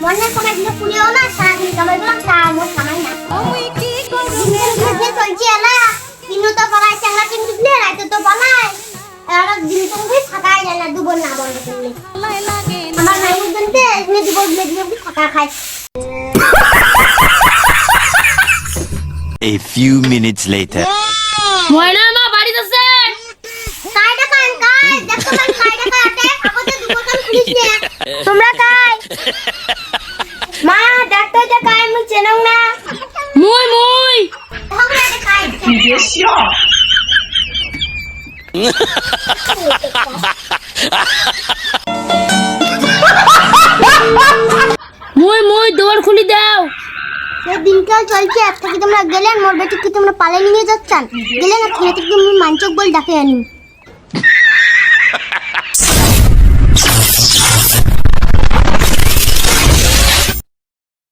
মনে করে দিলে পুলিও না সারাদিন কামাই করলাম তা আমার কামাই না চলছে এলা দিনও তো পড়াই চাঙ্গা কিন্তু দিলে রাতে তো পড়াই আর দিন তো থাকাই যায় না দুবল না বন্ধ করলে আমার নাই বুঝতে এমনি দুবল দিয়ে থাকা খায় A few minutes later. ময়না মা বাড়িতে আছে কাইটা কান কাই দেখো মান কাইটা কাটে কাগজে দুবল কান খুলিস নে তোমরা কাই মা দেখো যে কাই মু চেনং না মুই মুই তোমরা যে কাই মুই মুই দৌড় খুলি দাও এই দিনকাল চলছে আজকে কি তোমরা গেলেন মোর বেটি কি তোমরা পালে নিয়ে যাচ্ছেন গেলেন না খেতে তুমি মানচক বল ডাকে আনি